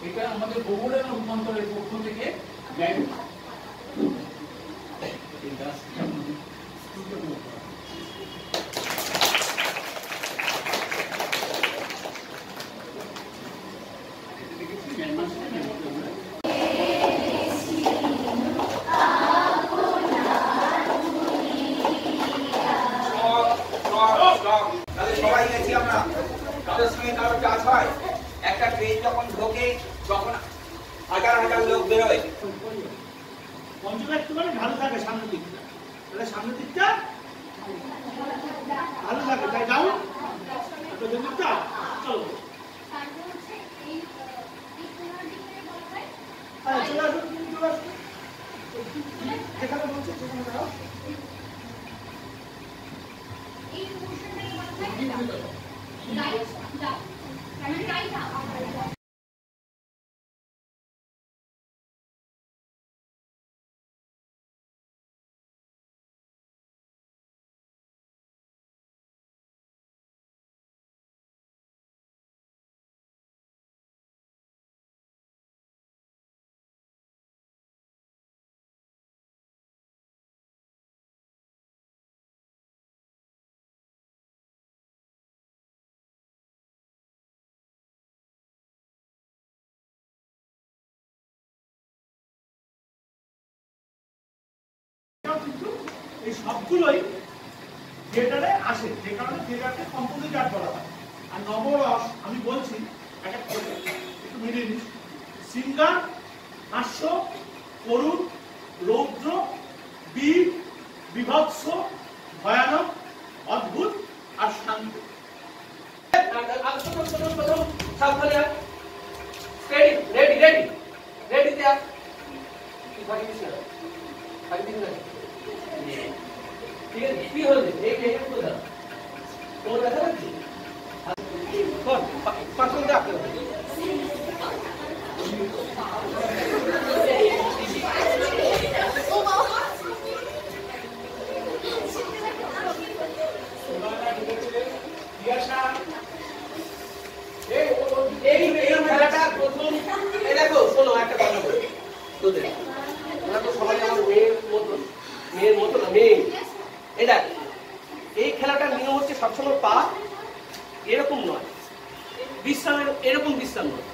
এটা আমাদের বগুড়া রূপান্তরের পক্ষ থেকে ব্যাংক সবাই গেছি আমরা, তাদের সঙ্গে কারোর কাজ হয়, একটা ট্রেন যখন ঢোকে তখন হাজার হাজার লোক বেরোয়। পঞ্চম একটুখানি ভালো থাকে সামনের দিকটা, তাহলে সামনের দিকটা ভালো থাকে, তাই যাও দিকটা চলো চলে আসো, চলে আসো যেখানে বলছো সেখানে যাও। এই সবগুলোই থিয়েটারে আসে, যে কারণে থিয়েটারকে কম্পোজিট আর্ট বলা হয়। আর নবরস আমি বলছি একটু মিলিয়ে নিস, সিঙ্গার, হাস্য, করুণ, রৌদ্র, বীর, বিভৎস, ভয়ানক, অদ্ভুত আর শান্ত। কি হলো এই কোথা তোর দেখা যাচ্ছে এই খেলাটার নিয়ম হচ্ছে সবসময় পা এরকম নয়, বিশ্রামের এরকম বিশ্রাম নয়,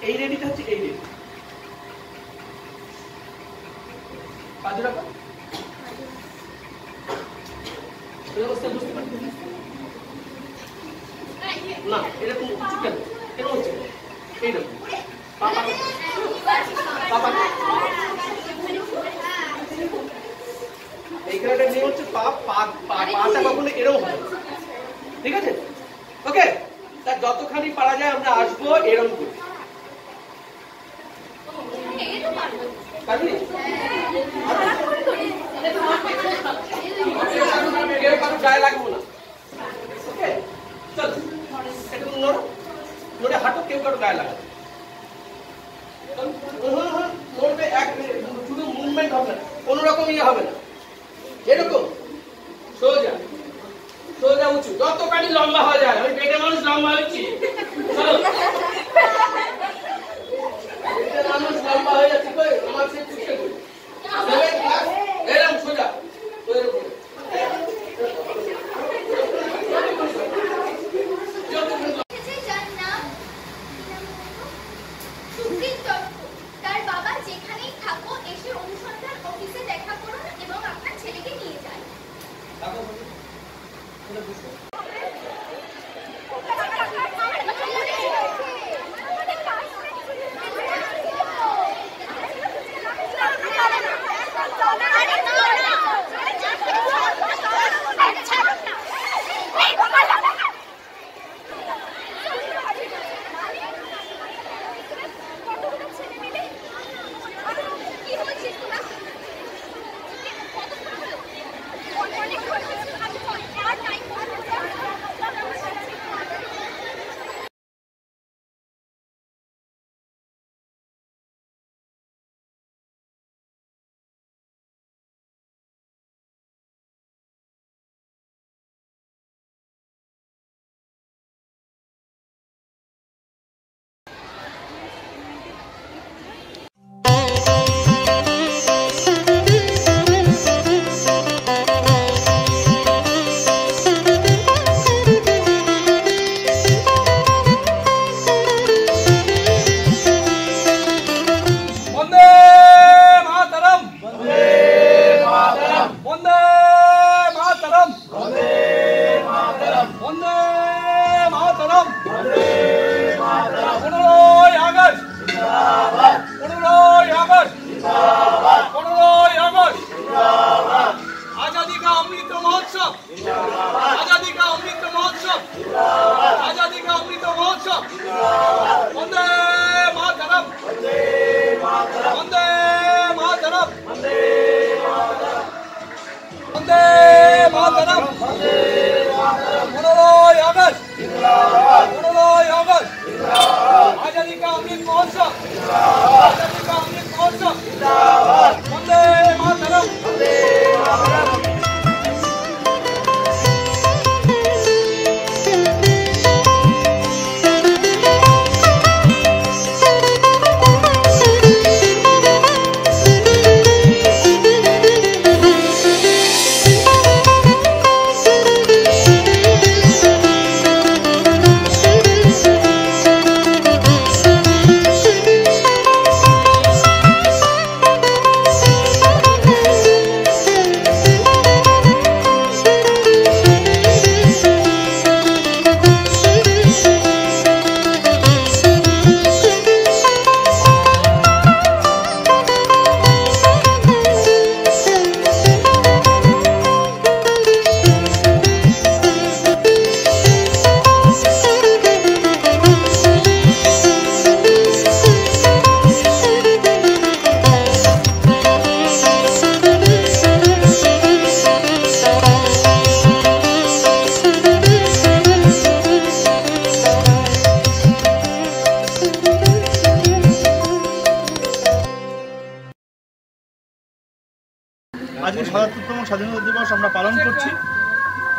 এই রেডিটা হচ্ছে এই রেডি। বুঝতে পারছি না, এরকম কেন কেন হচ্ছে এইরকম এই খেলাটার নিয়ম হচ্ছে পাটা কখনো এরকম হবে, ঠিক আছে? ওকে, তা যতখানি পারা যায় আমরা আসবো এরকম করে, পারবি? কেউ কারো গায়ে লাগবো না, ওকে? চল একটু নড়ে হাঁটো, কেউ কারো গায়ে লাগাবে নড়বে, শুধু মুভমেন্ট হবে না, কোন রকম ইয়ে হবে না, এরকম সোজা সোজা উঁচু, যতখানি লম্বা হয়ে যায়। আমি পেটে মানুষ লম্বা হয়েছি, মানুষ লম্বা হয়ে যাচ্ছে, আমার সে চেষ্টা করি এরকম সোজা এরকম। তার বাবা যেখানেই থাকো এসে অনুসন্ধান অফিসে দেখা করুন এবং আপনার ছেলেকে নিয়ে যান। স্বাধীনতা দিবস আমরা পালন করছি।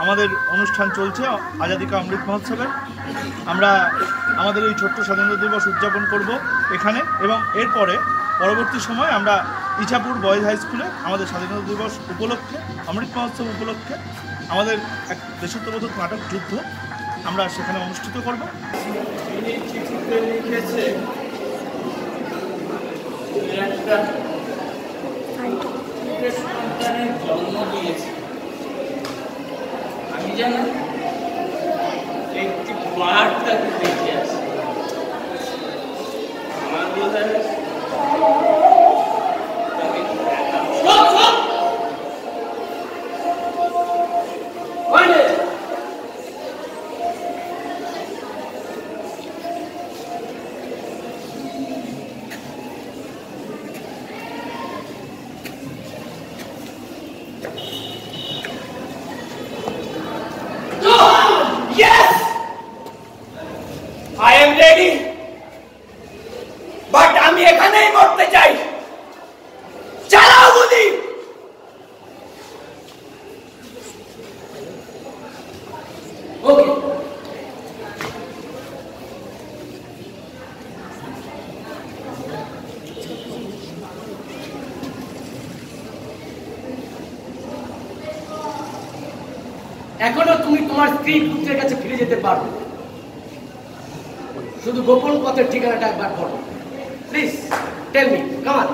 আমাদের অনুষ্ঠান চলছে আজাদি কা অমৃত মহোৎসবের। আমরা আমাদের এই ছোট্ট স্বাধীনতা দিবস উদযাপন করব এখানে, এবং এরপরে পরবর্তী সময় আমরা ইছাপুর বয়েজ হাই স্কুলে আমাদের স্বাধীনতা দিবস উপলক্ষে, অমৃত মহোৎসব উপলক্ষে আমাদের এক দেশাত্মবোধক নাটক যুদ্ধ আমরা সেখানে অনুষ্ঠিত করব। তিনি চিঠিতে লিখেছে একটা সন্তানের জন্ম দিয়েছে। আমি যেন একটি বার্তাকে দেখে আসি। আমার বোধ হয় Yes! I am ready. But আমি এখানেই মরতে চাই। চালাও গুলি। ওকে। এখনো তুমি তোমার স্ত্রী পুত্রের কাছে ফিরে যেতে পারো, শুধু গোপন পথের ঠিকানাটা একবার বলো। Please tell me, come on.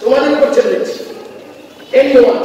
তোমাদের করছে দেখছি anyone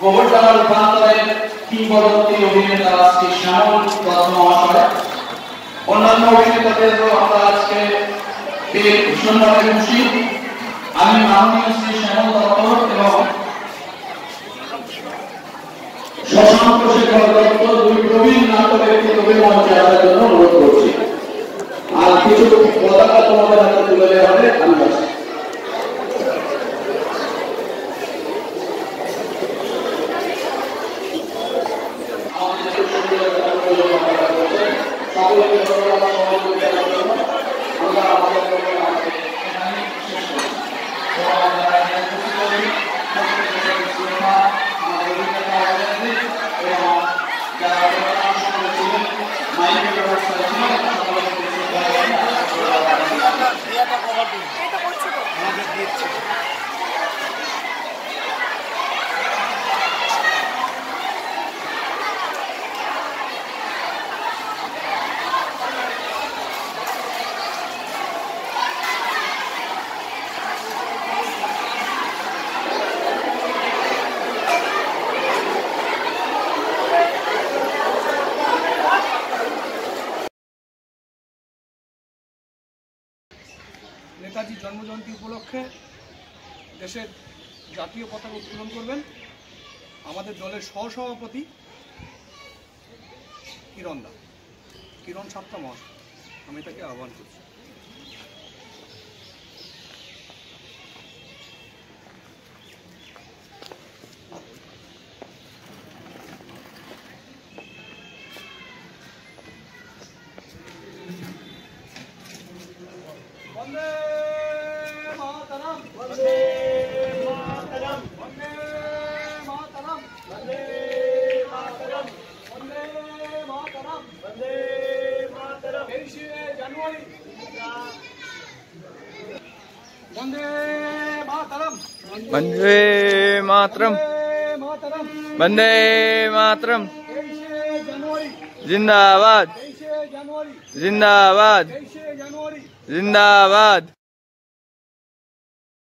গোবরডাঙ্গা রূপান্তরের কিংবদন্তি অভিনেতা শ্রী শ্যামল দত্ত মহাশয়, অন্যান্য অভিনেতাদেরও আমরা আজকে পেয়ে ভীষণভাবে খুশি। আমি মাননীয় শ্রী শ্যামল দত্ত এবং শশাঙ্ক শেখর দত্ত দুই প্রবীণ নাট্য ব্যক্তিত্বকে মঞ্চে আসার জন্য অনুরোধ করছি। কিছু পতাকা তোমাদের হাতে তুলে দেওয়া হবে। আমি আসছি। নেতাজি জন্মজয়ন্তী উপলক্ষে দেশের জাতীয় পতাকা উত্তোলন করবেন আমাদের দলের সহসভাপতি কিরণ সাত্রা মহাশয়। আমি তাকে আহ্বান করছি। বন্দে মাতরম, বন্দে মাতরম, বন্দে মাতরম, বন্দে মাতরম, বন্দে মাতরম, বন্দে মাতরম। 23শে জানুয়ারি বন্দে মাতরম, বন্দে মাতরম, মাতরম, বন্দে মাতরম। 23শে জানুয়ারি জিন্দাবাদ, 23শে জানুয়ারি জিন্দাবাদ, 23শে জানুয়ারি। জিন্দাবাদ।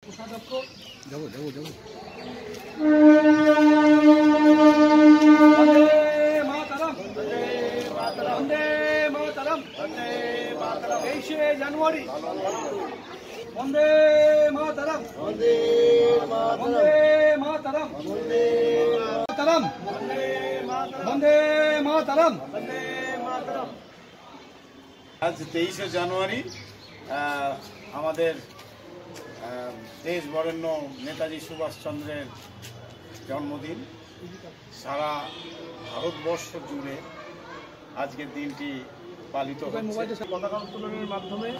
কোষাধ্যক্ষ বন্দে মাতরম, বন্দে মাতরম, 23শে জানুয়ারি বন্দে মাতরম, বন্দে মাতরম, বন্দে মাতরম, বন্দে মাতরম, বন্দে মাতরম। আজ 23শে জানুয়ারি আমাদের দেশ বরেণ্য নেতাজি সুভাষচন্দ্রের জন্মদিন। সারা ভারতবর্ষ জুড়ে আজকের দিনটি পালিত হচ্ছে। পতাকা উত্তোলনের মাধ্যমে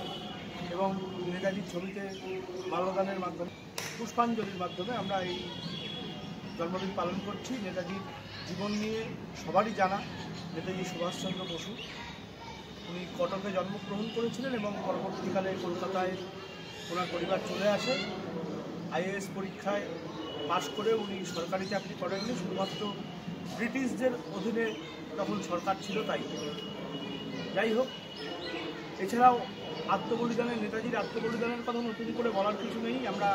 এবং নেতাজির ছবিতে মাল্যদানের মাধ্যমে, পুষ্পাঞ্জলির মাধ্যমে আমরা এই জন্মদিন পালন করছি। নেতাজির জীবন নিয়ে সবারই জানা, নেতাজি সুভাষচন্দ্র বসু উনি কটকে জন্মগ্রহণ করেছিলেন এবং পরবর্তীকালে কলকাতায় ওনার পরিবার চলে আসে। আইএএস পরীক্ষায় পাশ করে উনি সরকারি চাকরি করেননি, শুধুমাত্র ব্রিটিশদের অধীনে তখন সরকার ছিল তাই। যাই হোক, এছাড়াও নেতাজির আত্মবলিদানের কথা নতুন করে বলার কিছু নেই। আমরা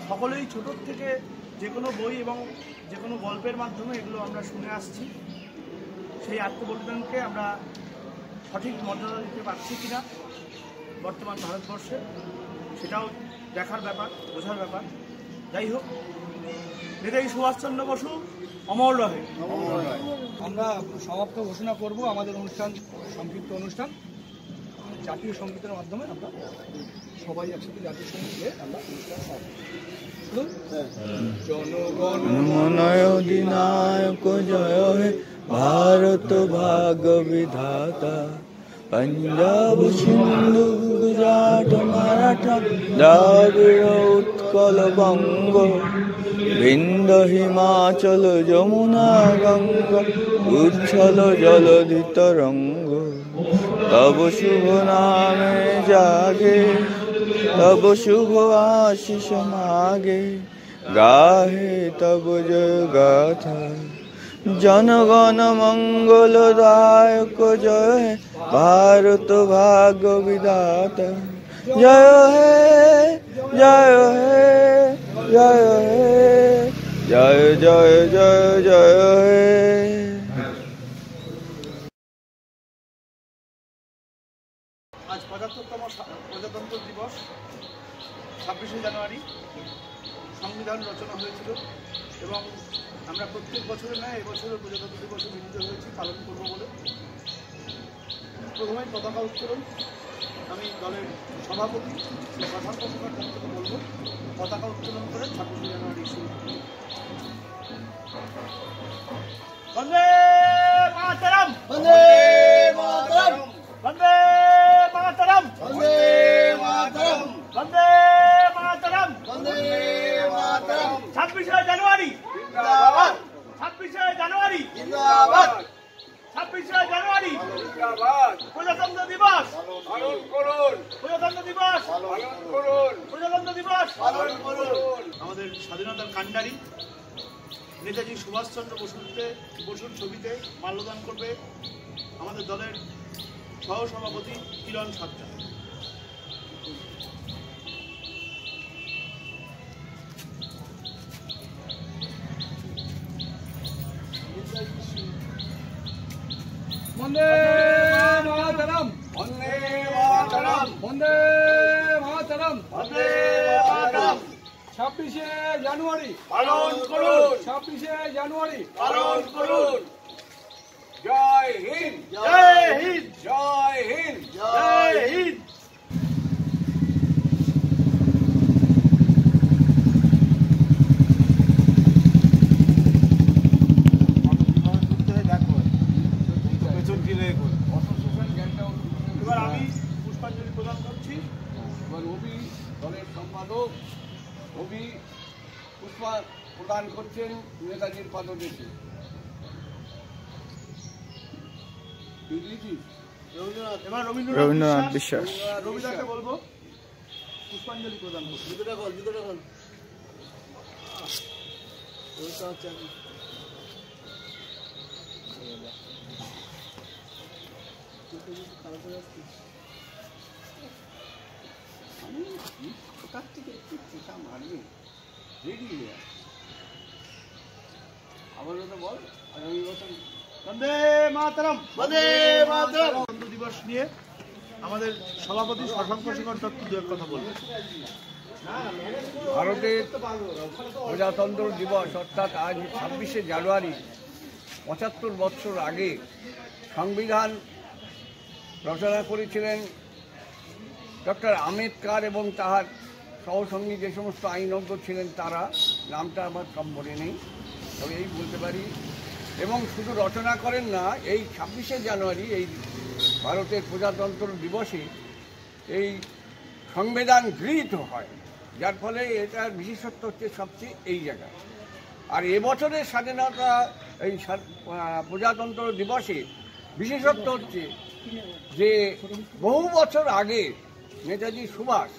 সকলেই ছোটোর থেকে যে কোনো বই এবং যে কোনো গল্পের মাধ্যমে এগুলো আমরা শুনে আসছি। সেই আত্মবলিদানকে আমরা সঠিক মর্যাদা দিতে পারছি কিনা বর্তমান ভারতবর্ষে, সেটাও দেখার ব্যাপার, বোঝার ব্যাপার। যাই হোক, নেতাজি সুভাষচন্দ্র বসু অমর রহে। আমরা সমাপ্ত ঘোষণা করব আমাদের অনুষ্ঠান, সংক্ষিপ্ত অনুষ্ঠান জাতীয় সঙ্গীতের মাধ্যমে। আমরা সবাই একসাথে জাতীয় সঙ্গীত গেয়ে আমরা অনুষ্ঠান জনগণ মন অধিনায়ক জয় হে ভারত ভাগ্য বিধাতা, पंजाब सिंधु गुजरात मराठा द्राविड़ उत्कल बंग विंध्य हिमाचल यमुना गंगा उच्छल जलधि तरंग तब शुभ नामे जागे तब शुभ आशीष मागे गाहे तब जय गाथा जनगण मंगलदायक जय भारत भाग्य विधाता जय हे जय हे जय हे जय जय जय जय हे। আজ ৭৫তম প্রজাতন্ত্র দিবস, ২৬শে জানুয়ারি সংবিধান রচনা হয়েছিল এবং আমরা প্রত্যেক বছরের নয় এবছরও প্রজাতন্ত্র দিবসে মিলিত হয়েছি পালন করব বলে। প্রথমে পতাকা উত্তোলন, আমি দলের সভাপতি শশাঙ্ক সরকার থেকে বলবো পতাকা উত্তোলন করে 26 জানুয়ারি শুরু। বন্দে মাতরম, বন্দে মাতরম, বন্দে মাতরম, বন্দে মাতরম, বন্দে মাতরম, বন্দে মাতরম। 26 জানুয়ারি জিন্দাবাদ, 26 জানুয়ারি জিন্দাবাদ, 26 জানুয়ারি জিন্দাবাদ। প্রজাতন্ত্র দিবস পালন করুন, প্রজাতন্ত্র দিবস পালন করুন, প্রজাতন্ত্র দিবস পালন করুন। আমাদের স্বাধীনতার কাণ্ডারি নেতাজি সুভাষচন্দ্র বসুর ছবিতে মাল্যদান করবে আমাদের দলের সহসভাপতি কিরণ সরকার। বন্দে মাতরম, বন্দে মাতরম, বন্দে মাতরম, বন্দে মাতরম। 26 জানুয়ারি পালন করুন, 26 জানুয়ারি পালন করুন। জয় হিন্দ, জয় হিন্দ, জয় হিন্দ, জয় হিন্দ। এবার আমি পুষ্পাঞ্জলি প্রদান করছি। এবার অভি দলের সম্পাদক অভি পুষ্পা প্রদান করছেন নেতাজির পাদদেশে। এবার রবীন্দ্রনাথ বিশ্বাস রবিদাকে বলবো পুষ্পাঞ্জলি প্রদান করছি। ওটার থেকে একটু টিকা মারবে রেডি আবার ওটা বল আগামী বছর বন্দে মাতরম, বন্দে মাতরম। গণতন্ত্র দিবস নিয়ে আমাদের সভাপতি শশাঙ্ক শেখর দত্ত দু এক কথা বলবেন। ভারতের প্রজাতন্ত্র দিবস অর্থাৎ আজ 26 জানুয়ারি 75 বছর আগে সংবিধান রচনা করেছিলেন ডক্টর আম্বেদকর এবং তাহার সহসঙ্গী যে সমস্ত আইনজ্ঞ ছিলেন তারা, নামটা আমার কম মনে নেই, তবে এই বলতে পারি। এবং শুধু রচনা করেন না, এই 26 জানুয়ারি এই ভারতের প্রজাতন্ত্র দিবসে এই সংবিধান গৃহীত হয়, যার ফলে এটার বিশেষত্ব হচ্ছে সবচেয়ে এই জায়গায়। আর এবছরের স্বাধীনতা এই প্রজাতন্ত্র দিবসে বিশেষত্ব হচ্ছে যে বহু বছর আগে নেতাজি সুভাষ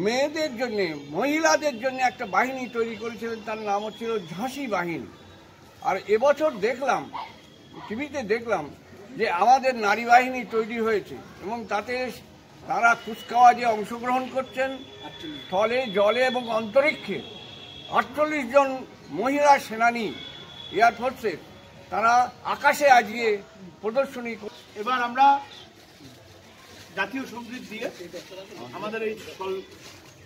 মেয়েদের জন্য, মহিলাদের জন্য একটা বাহিনী তৈরি করেছিলেন, তার নাম হচ্ছিল ঝাঁসি বাহিনী। আর এবছর দেখলাম, টিভিতে দেখলাম যে আমাদের নারী বাহিনী তৈরি হয়েছে এবং তাতে তারা কুচকাওয়াজে অংশগ্রহণ করছেন, স্থলে জলে এবং অন্তরিক্ষে 48 জন মহিলা সেনানী এয়ারফোর্সের তারা আকাশে আজকে প্রদর্শনী। এবার আমরা জাতীয় সঙ্গীত দিয়ে আমাদের এই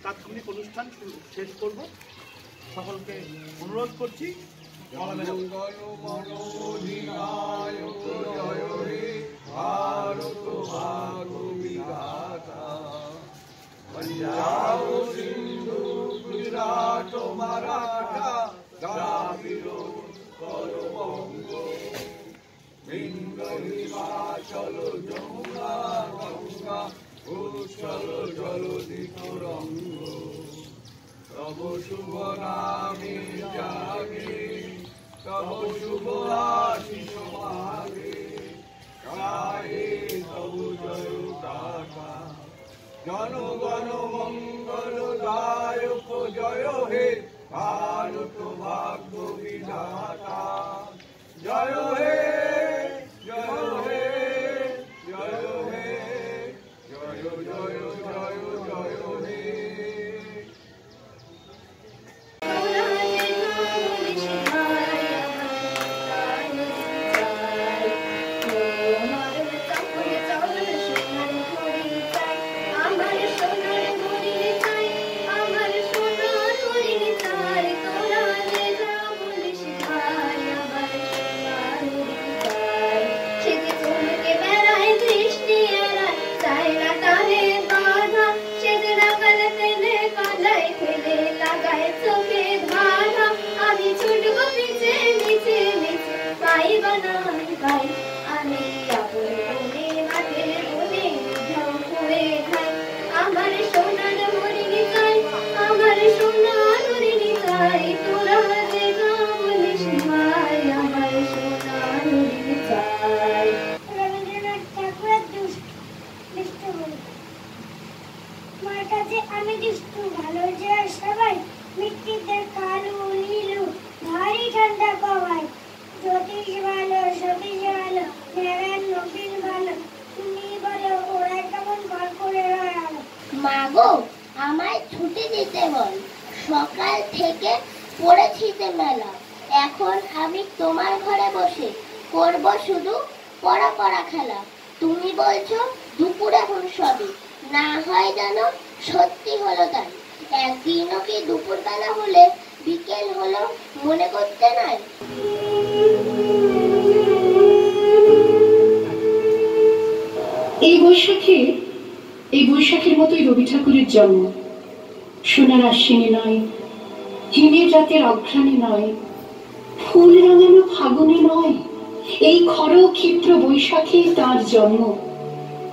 তাৎক্ষণিক অনুষ্ঠান শেষ করব। সকলকে অনুরোধ করছি पंजाब सिंधु गुजरात मराठा द्राविड़ बंग बिंद हिमाचल जमुना गंगा उच्छल जलधि तरंग तब शुभ नामे जागे तब शुभ आशीष मागे गाहे तब जय गाथा জনগণ মঙ্গল দায়ক জয় হে ভারত ভাগ্য বিধাতা জয় হে জয় হে জয় হে জয় জয় জয় জয় হে। আমার সোনার হরিণ চাই, আমার সোনার হরিণ চাই। আমায় ছুটি দিতে বল। সকাল থেকে পড়েছিতে মেলা, এখন আমি তোমার ঘরে বসে করব শুধু পড়া পড়া খেলা। তুমি বলছো দুপুরে হল সবই, না হয় যেন সত্যি হলো তাই। একদিনও কি দুপুর বেলা হলে বিকেল হলো মনে করতে নাই? এই বৈশাখীর মতোই রবি ঠাকুরের জন্ম। সোনার আশ্বিনী নয়, হিমের রাতের অঘ্রাণে নয়, ফুল রাঙানো ফাগুনে নয়, এই খর ক্ষিপ্র বৈশাখী তার জন্ম।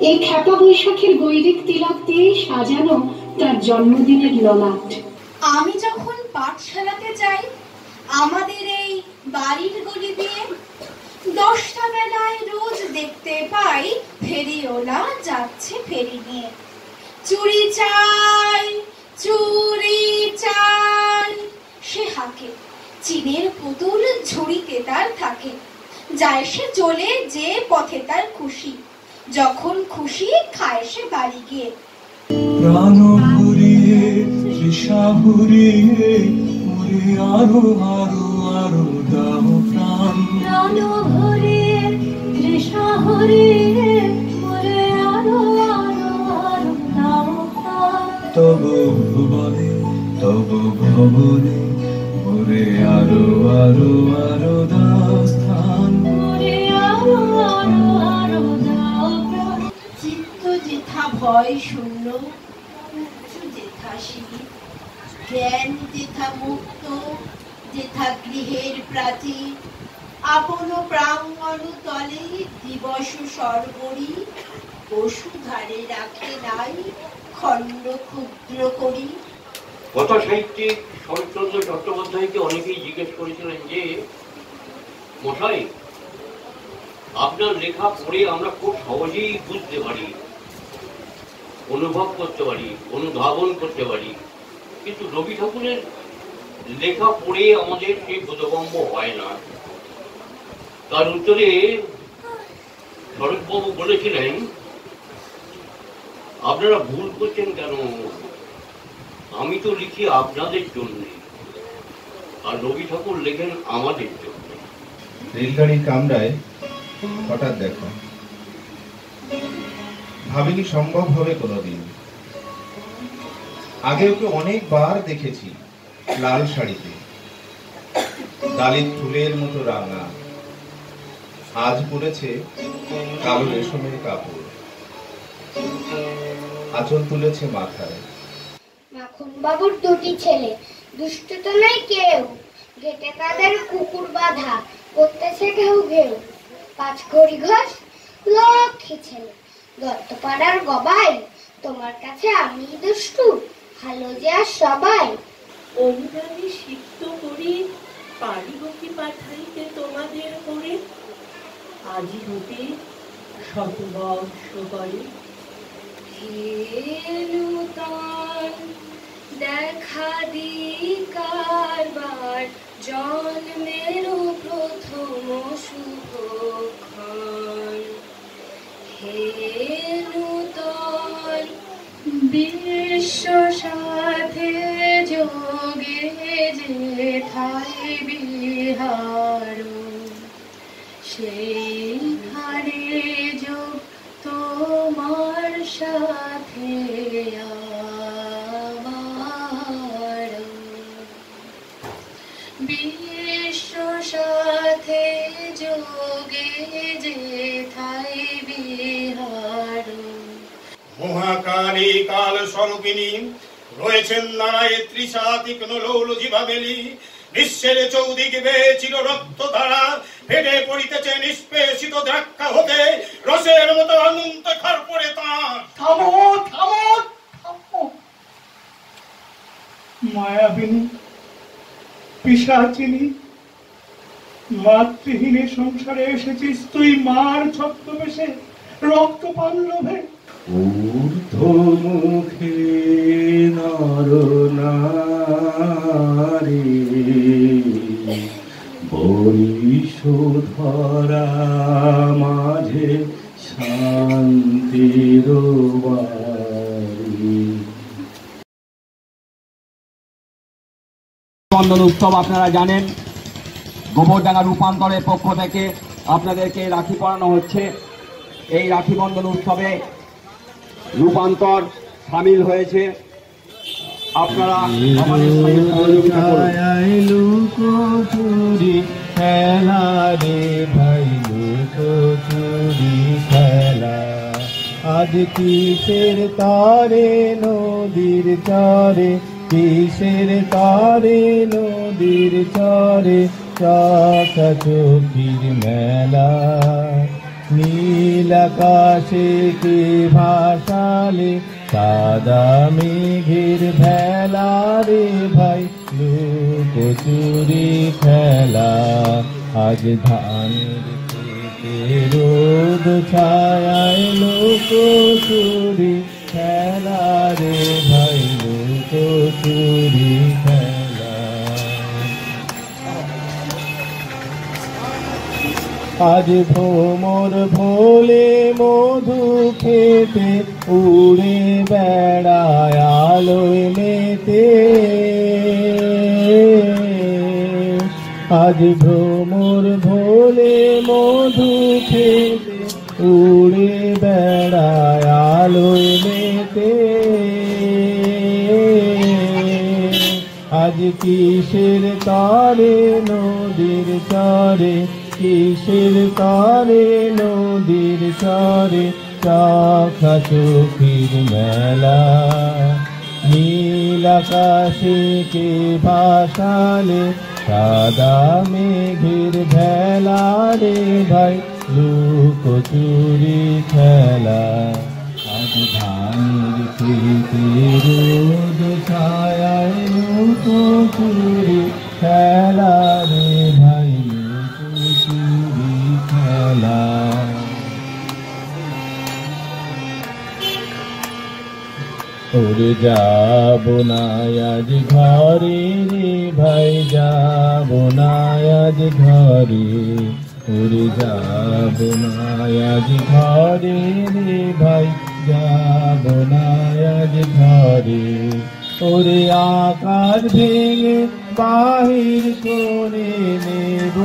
এই খ্যাপা বৈশাখীর গৈরিক তিলক দিয়ে সাজানো তার জন্মদিনের ললাট। আমি যখন পাঠশালাতে যাই আমাদের এই বাড়ির গলি দিয়ে, 10টা বেলায় রোজ দেখতে পাই ফেরিওয়ালা যাচ্ছে ফেরি নিয়ে। চুরি চাই, চুরি চাই সে হাঁকে, চিনের পুতুল ঝুড়িতে তার থাকে। যায় সে চলে যে পথে তার খুশি, যখন খুশি খায় সে বাড়ি গিয়ে। প্রাণ ভরিয়ে তৃষা ভরিয়ে মোরে আরো আরো আরো দাও প্রাণ। প্রাণ ভরিয়ে তৃষা ভরিয়ে মোরে আরো আরো আরো দাও প্রাণ। তব ভুবনে তব ভবনে মোরে আরো আরো আরো দাও স্থান। মোরে আরো আরো আরো দাও প্রাণ। চিত্ত যেথা ভয় শূন্য, উচ্চ যেথা শির, জ্ঞান যেথা মুক্ত, যেথা গৃহের প্রাচীর, আপন প্রাঙ্গণ তলে দিবস সর্বরি, বসুধারে রাখে নাই খণ্ড ক্ষুদ্র করি। কথা সাহিত্যিক শরৎচন্দ্র চট্টোপাধ্যায়কে অনেকেই জিজ্ঞেস করেছিলেন যে মশাই, আপনার লেখা পড়ে আমরা খুব সহজেই বুঝতে পারি, অনুভব করতে পারি, অনুধাবন করতে পারি, কিন্তু রবি ঠাকুরের লেখা পড়ে আমাদের সেই বোধগম্য হয় না। তার উত্তরে শরৎবাবু বলেছিলেন, আপনারা ভুল করছেন কেন, আমি তো লিখি আপনাদের জন্য, আর রবি ঠাকুর লেখেন আমাদের জন্য। রেলগাড়ির কামরায় হঠাৎ দেখা, ভাবিনি সম্ভব হবে কোনোদিন। আগে ওকে অনেকবার দেখেছি লাল শাড়িতে, ডালির ফুলের মতো রাঙা, আজ পরেছে কালো রেশমের কাপড়, আঁচল তুলেছে মাথায়। মাখন বাবুর দুটি ছেলে, দুষ্ট তো নাই কেউ, গেটে তাদের কুকুর বাঁধা, করতেছে ঘেউ ঘেউ। 5 ঘড়ি ঘষ লক্ষ্মী ছেলে, দত্তপাড়ার গবাই, তোমার কাছে আমি দুষ্টু, ভালো যে আর সবাই। অনুদানে সিদ্ধ করি পারিব কি পাঠাইতে তোমাদের করে, আজি হতে শতবর্ষ পরে। দেখা দি কারবার জন্মের প্রথম শুভক্ষণ। হে নূতন বিশ্ব সাথে যোগে যেথায় বিহার, সেইখানে যোগ তোমার সাথে আমার। বিশ্ব সাথে যোগে যেথায় বিহার। মহাকালী কাল স্বরূপিণী রয়েছেন নারায় তৃষা তীক্ষ্ণ লৌল জিভাবেলি, বিশ্বের চৌদিকে বেয়ে চির রক্ত ধারা ফেটে পড়িতেছে নিষ্পেষিত দ্রাক্ষা হতে, রসের মতো অনন্ত খার পড়ে তাঁর। থামো থামো থামো, মায়াবিনী পিশাচিনী, মাতৃহীন সংসারে এসেছিস তুই মার ছদ্মবেশে, রক্ত পাল্লভে। ঊর্ধ্বমুখে নর নারী বৈশোধরা মাঝে শান্তির বন্ধন উৎসব আপনারা জানেন, গোবরডাঙ্গা রূপান্তরের পক্ষ থেকে আপনাদেরকে রাখি পরানো হচ্ছে। এই রাখি বন্ধন উৎসবে রূপান্তর সামিল হয়েছে। আপনারা আমাদের সঙ্গে সহযোগিতা লুকোচুরি খেলা রে ভাই, লুকোচুরি খেলা। আজ কিসের তারে নদীর চরে, কিসের তারে নদীর চরে, চাকা চৌকির মেলা। নীল আকাশে কে ভাসালে, সাদা মেঘের ভেলা রে ভাই, লুকোচুরি খেলা। আজ ধানের খেতে রোদ ছায়ায়, লুকোচুরি খেলা রে ভাই, লুকোচুরি খেলা। আজ ভ্রমর ভোলে মধু খেতে, উড়ে বেড়ায় আলোয় মেতে। আজ ভ্রমর ভোলে মধু খেতে, উড়ে বেড়ায় আলোয় মেতে। আজ কিসের তারে নদীর চরে, কিসের তারে নদীর চরে, চাকা চৌকির মেলা। নীল আকাশে কে ভাসালে, সাদা মেঘের ভেলা রে ভাই, লুকোচুরি খেলা। আজ ধানের খেতে রোদ ছায়ায়, লুকোচুরি খেলা রে ভাই, লুকোচুরি খেলা। ওরে যাব না আজ ঘরে রে ভাই, যাব না আজ ঘরে। ওরে যাব না আজ ঘরে রে ভাই, যাব না আজ ঘরে। ওরে আকাশ ভেঙে বাহির করে নেব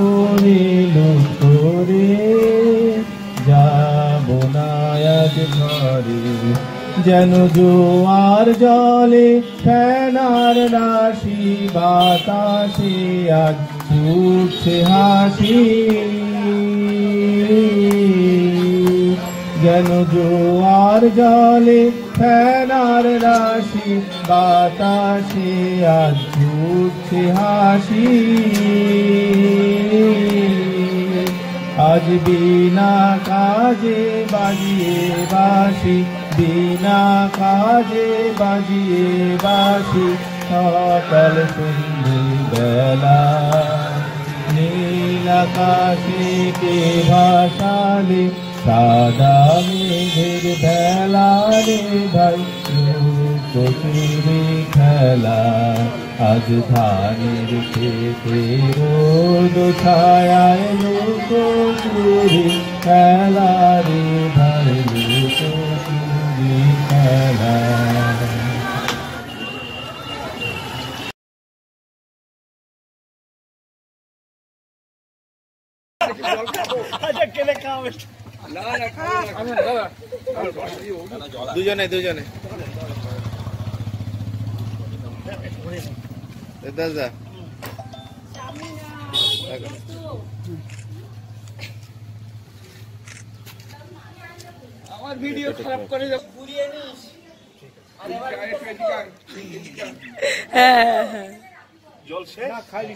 রে লুকোরে, যাব না আজ ঘরে। যেন জোয়ার জলে ফেনার রাশি, বাতাসে আজ ছুটছে হাসি। যেন জোয়ার জলে ফেনার রাশি, বাতাসে আজ ছুটছে হাসি। আজ বিনা কাজে বাজিয়ে বাঁশি, বিনা কাজে বাজিয়ে বাঁশি, সকাল সন্ধে বেলা। নীল আকাশে কে ভাসালে, সাদা মেঘের ভেলা রে ভাই, লুকোচুরি খেলা। আজ ধানের খেতে রোদ ছায়ায়, লুকোচুরি খেলা রে ভাই, লুকোচুরি খেলা। দুজনে দুজনে দাদা আমার ভিডিও খারাপ করে ঘুরিয়ে নিস। হ্যাঁ জল শেষ? না খাইনি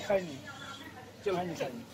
চল খাইনি।